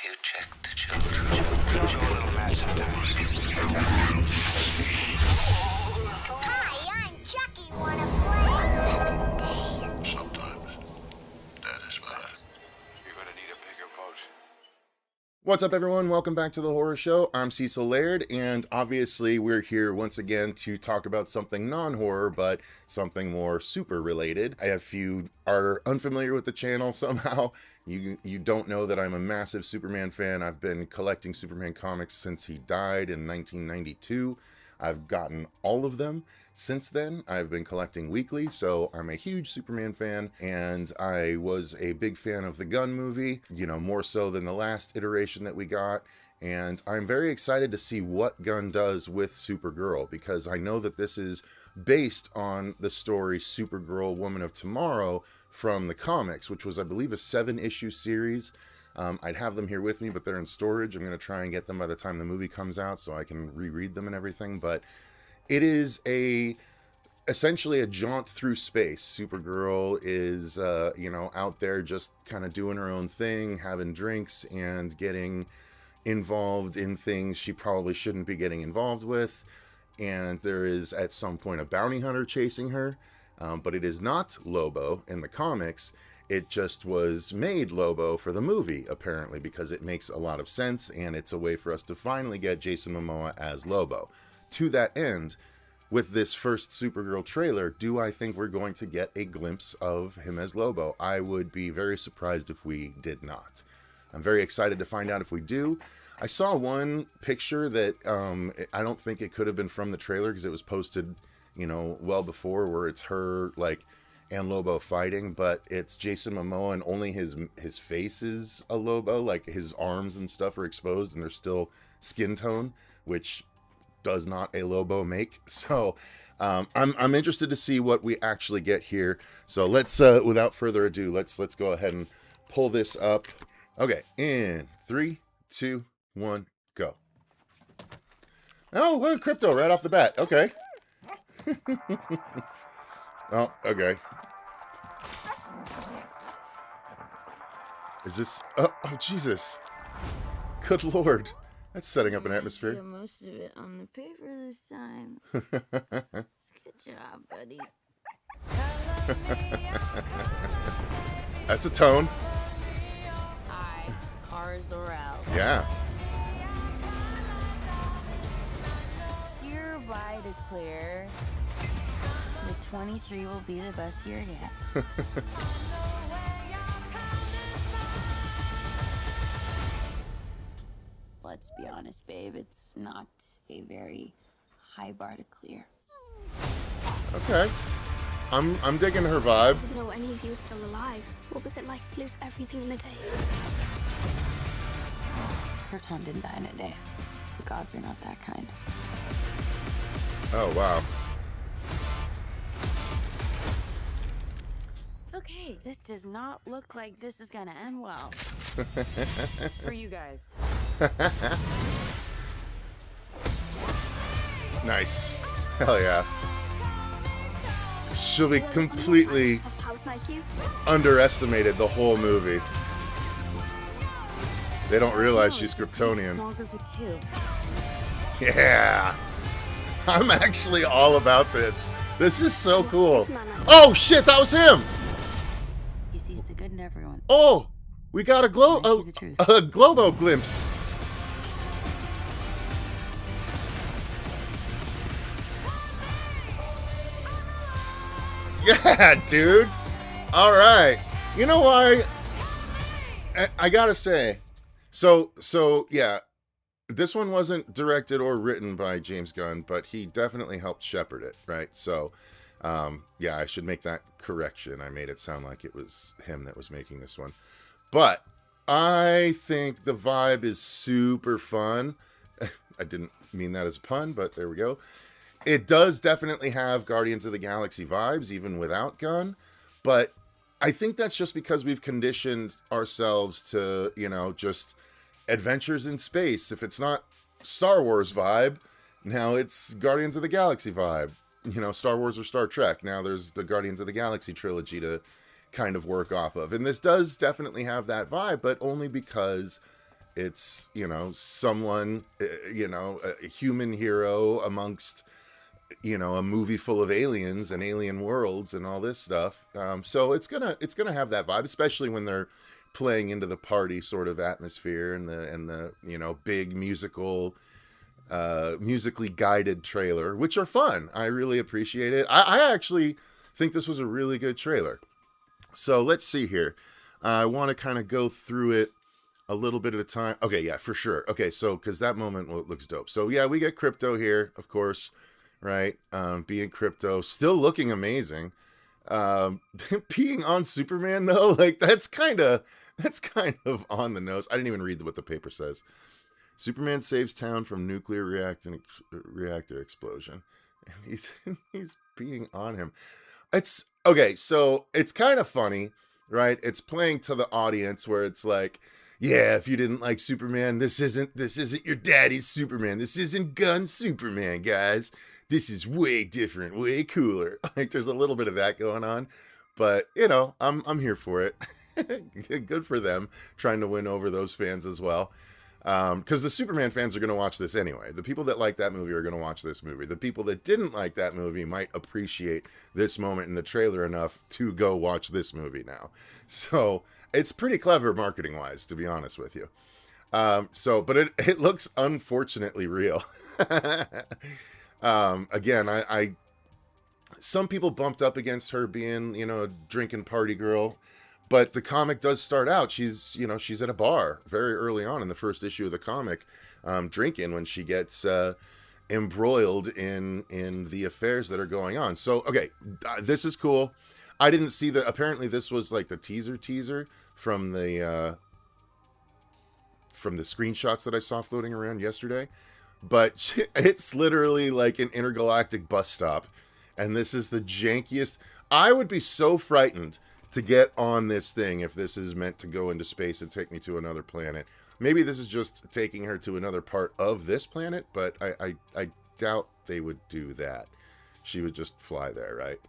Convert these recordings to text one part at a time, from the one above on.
you check the children? Your little mad sometimes. Hi, I'm Chucky. Wanna play? Sometimes. That is what You're gonna need a bigger boat. What's up, everyone? Welcome back to the Horror Show. I'm Cecil Laird, and obviously we're here once again to talk about something non-horror, but something more super related. If you are unfamiliar with the channel somehow, you don't know that I'm a massive Superman fan. I've been collecting Superman comics since he died in 1992. I've gotten all of them since then. I've been collecting weekly, so I'm a huge Superman fan, and I was a big fan of the Gunn movie, more so than the last iteration that we got, and I'm very excited to see what Gunn does with Supergirl, because I know that this is based on the story Supergirl, Woman of Tomorrow from the comics, which was, I believe, a 7-issue series. I'd have them here with me, but they're in storage. I'm going to try and get them by the time the movie comes out so I can reread them and everything. But it is essentially a jaunt through space. Supergirl is, out there just kind of doing her own thing, having drinks and getting involved in things she probably shouldn't be getting involved with. And there is at some point a bounty hunter chasing her, but it is not Lobo in the comics. It just was made Lobo for the movie, apparently, because it makes a lot of sense, and it's a way for us to finally get Jason Momoa as Lobo. To that end, with this first Supergirl trailer, do I think we're going to get a glimpse of him as Lobo? I would be very surprised if we did not. I'm very excited to find out if we do. I saw one picture that I don't think it could have been from the trailer, because it was posted, well before, where it's her, and Lobo fighting, but it's Jason Momoa, and only his face is a Lobo, his arms and stuff are exposed, and they're still skin tone, which does not a Lobo make. So I'm interested to see what we actually get here. So let's without further ado, let's go ahead and pull this up. Okay, in 3, 2, 1, go. Oh, what a crypto right off the bat. Okay. Oh, okay. Is this... Oh, Jesus. Good Lord. That's setting up an atmosphere. Get most of it on the paper this time. Good job, buddy. That's a tone. Hi, cars are out. Yeah. Hereby declare the 23 will be the best year yet. Let's be honest, babe, it's not a very high bar to clear. Okay. I'm digging her vibe. I didn't know any of you were still alive. What was it like to lose everything in a day? Krypton didn't die in a day. The gods are not that kind. Oh, wow. Okay, this does not look like this is gonna end well. For you guys. Nice. Hell yeah. She'll be completely underestimated the whole movie. They don't realize she's Kryptonian. Small group of 2. Yeah. I'm actually all about this. This is so cool. Oh shit, that was him. He sees the good in everyone. Oh, we got a Globo glimpse. Yeah, dude. All right. You know why? I gotta say, so yeah, this one wasn't directed or written by James Gunn, but he definitely helped shepherd it, right? So, yeah, I should make that correction. I made it sound like it was him that was making this one. But I think the vibe is super fun. I didn't mean that as a pun, but there we go. It does definitely have Guardians of the Galaxy vibes, even without Gunn. But I think that's just because we've conditioned ourselves to, just adventures in space. If it's not Star Wars vibe, now it's Guardians of the Galaxy vibe. Star Wars or Star Trek. Now there's the Guardians of the Galaxy trilogy to kind of work off of. And this does definitely have that vibe, but only because It's, someone, a human hero amongst, a movie full of aliens and alien worlds and all this stuff. So it's gonna have that vibe, especially when they're playing into the party sort of atmosphere and the big musically guided trailer, which are fun. I really appreciate it. I actually think this was a really good trailer. So let's see here. I want to kind of go through it a little bit at a time. Okay, yeah, for sure. Okay, so because that moment looks dope. So yeah, we get Krypto here, of course, right? Being Krypto, still looking amazing. Peeing on Superman though, like that's kind of on the nose. I didn't even read what the paper says. Superman saves town from nuclear reactor explosion. And he's peeing on him. It's okay, so it's kind of funny, right? It's playing to the audience where it's like, yeah, if you didn't like Superman, this isn't your daddy's Superman. This isn't gun Superman, guys. This is way different, way cooler. Like there's a little bit of that going on, but I'm here for it. Good for them trying to win over those fans as well. Because the Superman fans are going to watch this anyway. The people that like that movie are going to watch this movie. The people that didn't like that movie might appreciate this moment in the trailer enough to go watch this movie now. So it's pretty clever marketing wise, to be honest with you. But it looks unfortunately real. Again, some people bumped up against her being, a drinking party girl. But the comic does start out, she's at a bar very early on in the first issue of the comic, drinking when she gets embroiled in the affairs that are going on. So, okay, this is cool. I didn't see apparently this was like the teaser from the screenshots that I saw floating around yesterday. But it's literally like an intergalactic bus stop. And this is the jankiest. I would be so frightened to get on this thing if this is meant to go into space and take me to another planet. Maybe this is just taking her to another part of this planet, but I doubt they would do that. She would just fly there, right?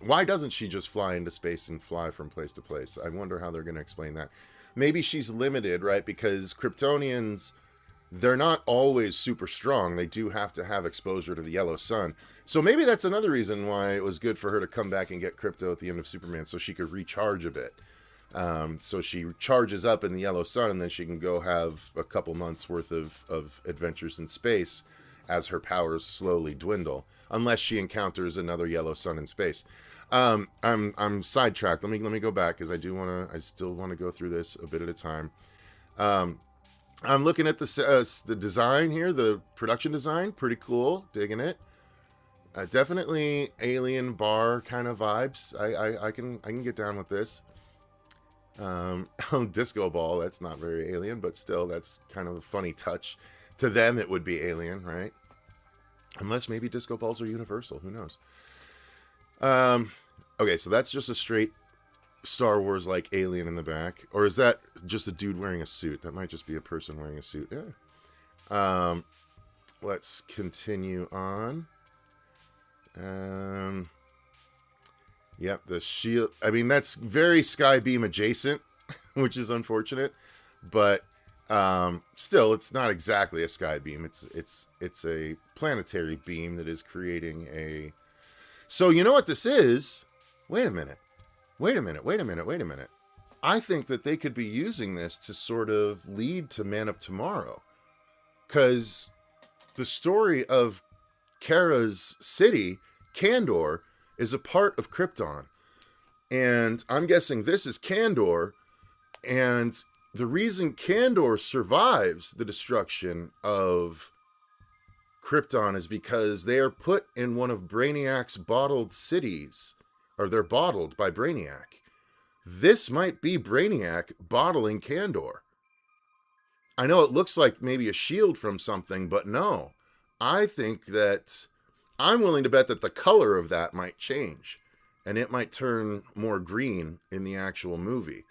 Why doesn't she just fly into space and fly from place to place? I wonder how they're going to explain that. Maybe she's limited, right? Because Kryptonians, they're not always super strong. They do have to have exposure to the yellow sun. So maybe that's another reason why it was good for her to come back and get Krypto at the end of Superman, so she could recharge a bit. So she charges up in the yellow sun, and then she can go have a couple months worth of adventures in space as her powers slowly dwindle, unless she encounters another yellow sun in space. I'm sidetracked. Let me go back, because I still want to go through this a bit at a time. I'm looking at the design here, the production design. Pretty cool. Digging it. Definitely alien bar kind of vibes. I can get down with this. Disco ball, that's not very alien, but still, that's kind of a funny touch. To them, it would be alien, right? Unless maybe disco balls are universal. Who knows? Okay, so that's just a straight Star Wars like alien in the back, or is that just a dude wearing a suit? That might just be a person wearing a suit. Yeah. Let's continue on. Yep, the shield. I mean, that's very Skybeam adjacent, which is unfortunate, but still, it's not exactly a Skybeam. It's a planetary beam that is creating a. So you know what this is? Wait a minute. I think that they could be using this to sort of lead to Man of Tomorrow. Because the story of Kara's city, Kandor, is a part of Krypton. And I'm guessing this is Kandor. And the reason Kandor survives the destruction of Krypton is because they are put in one of Brainiac's bottled cities. Or they're bottled by Brainiac. This might be Brainiac bottling Kandor. I know it looks like maybe a shield from something, but no. I think that I'm willing to bet that the color of that might change. And it might turn more green in the actual movie.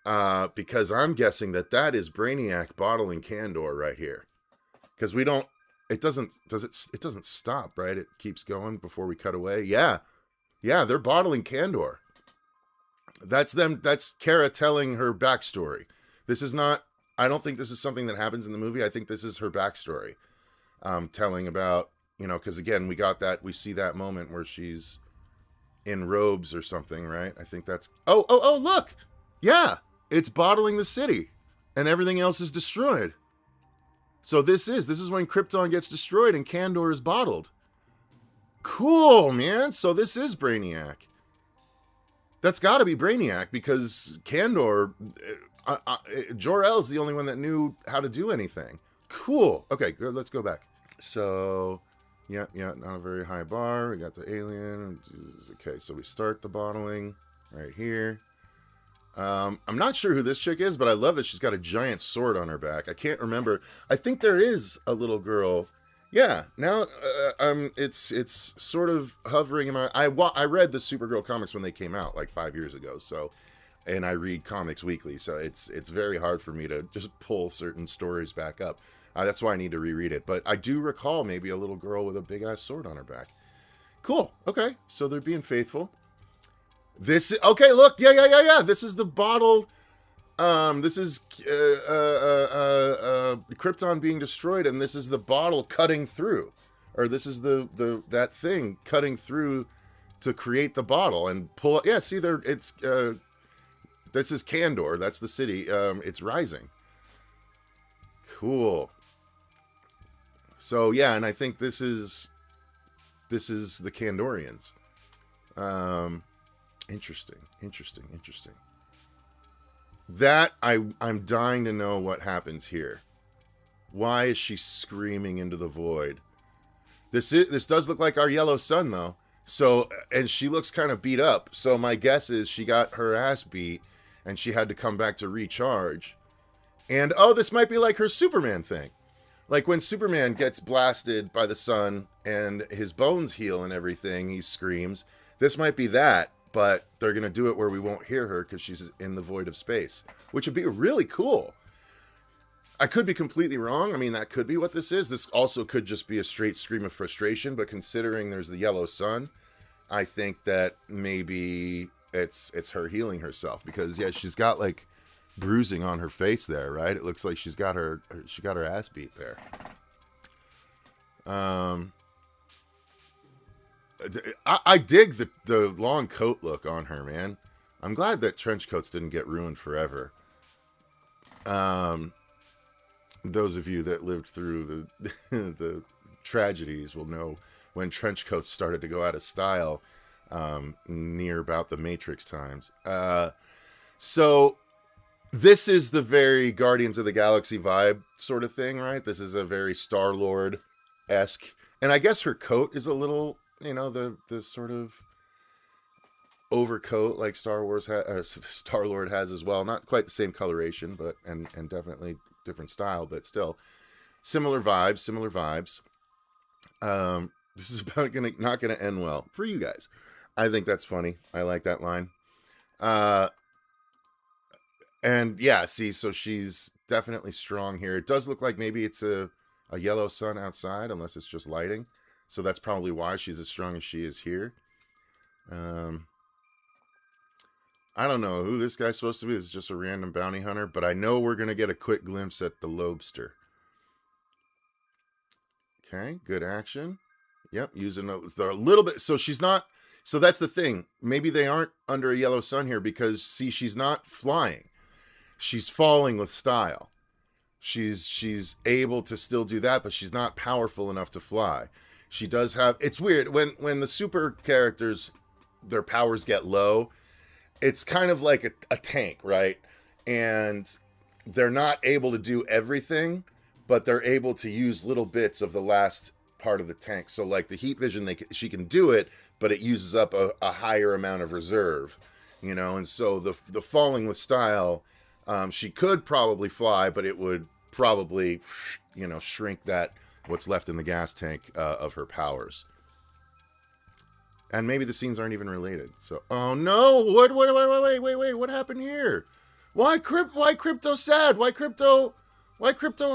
Because I'm guessing that is Brainiac bottling Kandor right here. Because it doesn't stop, right? It keeps going before we cut away. Yeah, they're bottling Kandor. That's them. That's Kara telling her backstory. This is not, I don't think this is something that happens in the movie. I think this is her backstory. Telling about, you know, because again, we see that moment where she's in robes or something, right? I think that's, oh, look! Yeah! It's bottling the city. And everything else is destroyed. So this is when Krypton gets destroyed and Kandor is bottled. Cool, man. So this is Brainiac. That's got to be Brainiac because Kandor, Jor-El is the only one that knew how to do anything. Cool. Okay, good. Let's go back. So, yeah, not a very high bar. We got the alien. Okay, so we start the bottling right here. I'm not sure who this chick is, but I love that she's got a giant sword on her back. I can't remember. I think there is a little girl. Yeah, now it's sort of hovering in my. I read the Supergirl comics when they came out like 5 years ago. So, and I read comics weekly, so it's very hard for me to just pull certain stories back up. That's why I need to reread it. But I do recall maybe a little girl with a big ass sword on her back. Cool. Okay, so they're being faithful. This okay. Look, yeah. This is the bottle. This is Krypton being destroyed, and this is the bottle cutting through, or this is that thing cutting through to create the bottle and pull. Yeah, see there. It's this is Kandor. That's the city. It's rising. Cool. So yeah, and I think this is the Kandorians. Interesting. That I'm dying to know what happens here. Why is she screaming into the void? This does look like our yellow sun though. So, and she looks kind of beat up. So my guess is she got her ass beat and she had to come back to recharge. And oh, this might be like her Superman thing. Like when Superman gets blasted by the sun and his bones heal and everything, he screams. This might be that. But they're going to do it where we won't hear her because she's in the void of space, which would be really cool. I could be completely wrong. I mean, that could be what this is. This also could just be a straight scream of frustration, but considering there's the yellow sun, I think that maybe it's her healing herself because, yeah, she's got like bruising on her face there, right? It looks like she got her ass beat there. I dig the long coat look on her, man. I'm glad that trench coats didn't get ruined forever. Those of you that lived through the tragedies will know when trench coats started to go out of style near about the Matrix times. So this is the very Guardians of the Galaxy vibe sort of thing, right? This is a very Star-Lord-esque. And I guess her coat is a little... You know, the sort of overcoat like Star-Lord has as well. Not quite the same coloration, but and definitely different style, but still similar vibes. This is not gonna end well for you guys. I think that's funny. I like that line. And yeah, see, so she's definitely strong here. It does look like maybe it's a yellow sun outside, unless it's just lighting. So that's probably why she's as strong as she is here. I don't know who this guy's supposed to be. This is just a random bounty hunter. But I know we're going to get a quick glimpse at the lobster. Okay, good action. Yep, using a little bit. So she's not... So that's the thing. Maybe they aren't under a yellow sun here because, see, she's not flying. She's falling with style. She's able to still do that, but she's not powerful enough to fly. She does have... It's weird. When the super characters, their powers get low, it's kind of like a tank, right? And they're not able to do everything, but they're able to use little bits of the last part of the tank. So like the heat vision, she can do it, but it uses up a higher amount of reserve, you know? And so the falling with style, she could probably fly, but it would probably, you know, shrink that... what's left in the gas tank of her powers. And maybe the scenes aren't even related. So, oh no! Wait, what happened here? Why Krypto sad? Why Krypto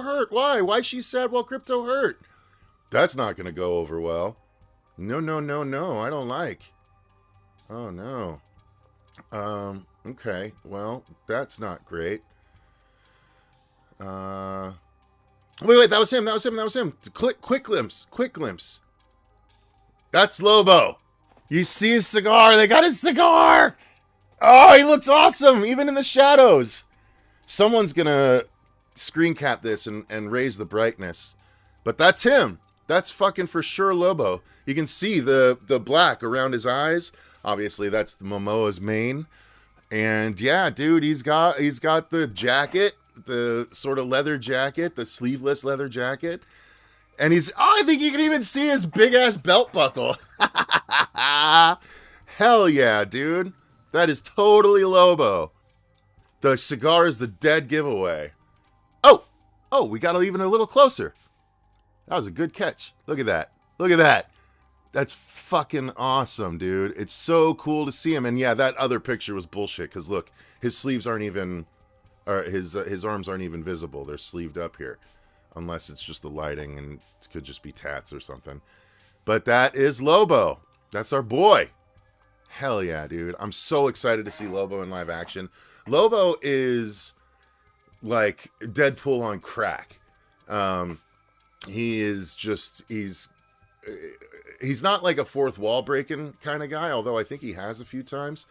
hurt? Why is she sad while Krypto hurt? That's not gonna go over well. No, I don't like. Oh no. Okay, well, that's not great. Wait, that was him. That was him. That was him. Quick glimpse. Quick glimpse. That's Lobo. You see his cigar. They got his cigar. Oh, he looks awesome, even in the shadows. Someone's going to screen cap this and raise the brightness. But that's him. That's fucking for sure Lobo. You can see the black around his eyes. Obviously, that's the Momoa's mane. And yeah, dude, he's got the jacket, the sort of leather jacket, the sleeveless leather jacket. And I think you can even see his big ass belt buckle. Hell yeah, dude. That is totally Lobo. The cigar is the dead giveaway. Oh, we got even a little closer. That was a good catch. Look at that. Look at that. That's fucking awesome, dude. It's so cool to see him. And yeah, that other picture was bullshit. Because look, his sleeves aren't even, or his arms aren't even visible. They're sleeved up here. Unless it's just the lighting and it could just be tats or something. But that is Lobo. That's our boy. Hell yeah, dude. I'm so excited to see Lobo in live action. Lobo is like Deadpool on crack. He's not like a fourth wall breaking kind of guy, although I think he has a few times.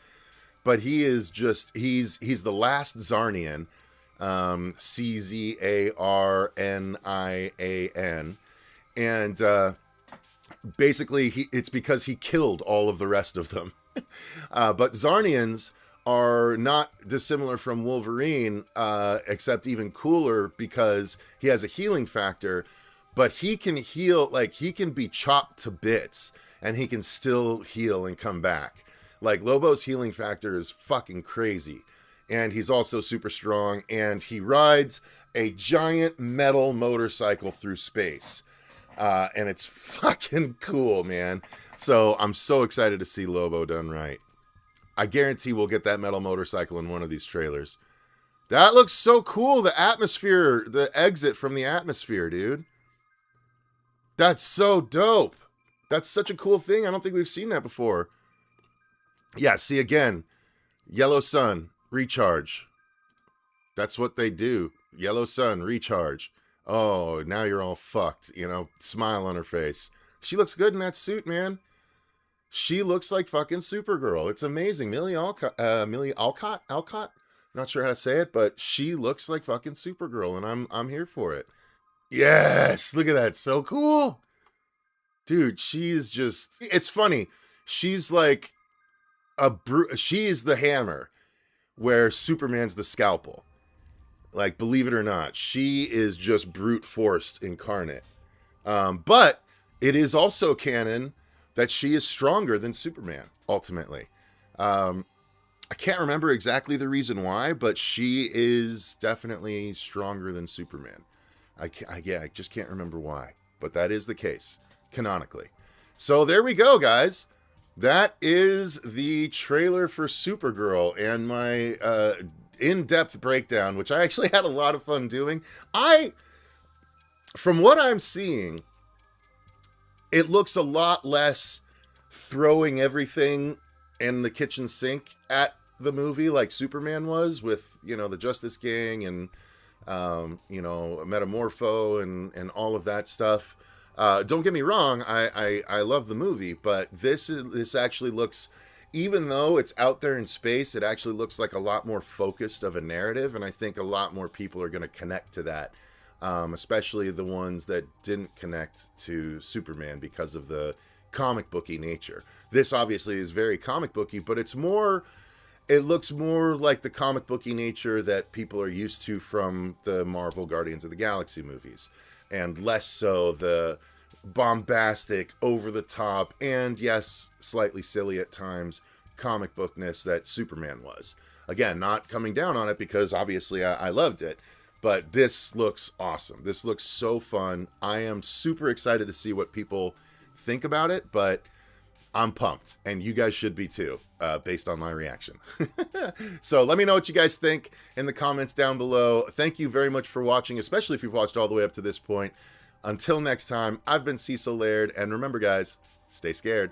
But he is just, he's the last Zarnian. Czarnian. And basically, it's because he killed all of the rest of them. But Zarnians are not dissimilar from Wolverine, except even cooler because he has a healing factor. But he can heal, like, he can be chopped to bits, and he can still heal and come back. Like, Lobo's healing factor is fucking crazy. And he's also super strong, and he rides a giant metal motorcycle through space. And it's fucking cool, man. So I'm so excited to see Lobo done right. I guarantee we'll get that metal motorcycle in one of these trailers. That looks so cool. The atmosphere, the exit from the atmosphere, dude. That's so dope. That's such a cool thing. I don't think we've seen that before. Yeah, see again. Yellow sun, recharge. That's what they do. Yellow sun, recharge. Oh, now you're all fucked. You know, smile on her face. She looks good in that suit, man. She looks like fucking Supergirl. It's amazing. Millie Alcott? Not sure how to say it, but she looks like fucking Supergirl, and I'm here for it. Yes! Look at that. So cool! Dude, she's just... It's funny. She's like she's the hammer, where Superman's the scalpel. Like, believe it or not, she is just brute force incarnate. But it is also canon that she is stronger than Superman, ultimately. I can't remember exactly the reason why, but she is definitely stronger than Superman. I just can't remember why. But that is the case, canonically. So there we go, guys. That is the trailer for Supergirl and my in-depth breakdown, which I actually had a lot of fun doing. From what I'm seeing, it looks a lot less throwing everything in the kitchen sink at the movie like Superman was with, you know, the Justice Gang and, you know, Metamorpho and all of that stuff. Don't get me wrong, I love the movie, but this actually looks, even though it's out there in space, it actually looks like a lot more focused of a narrative, and I think a lot more people are going to connect to that. Especially the ones that didn't connect to Superman because of the comic booky nature. This obviously is very comic booky, but it looks more like the comic booky nature that people are used to from the Marvel Guardians of the Galaxy movies, and less so the bombastic, over-the-top, and yes, slightly silly at times, comic bookness that Superman was. Again, not coming down on it because obviously I loved it. But this looks awesome. This looks so fun. I am super excited to see what people think about it, but I'm pumped. And you guys should be too, based on my reaction. So let me know what you guys think in the comments down below. Thank you very much for watching, especially if you've watched all the way up to this point. Until next time, I've been Cecil Laird, and remember guys, stay scared.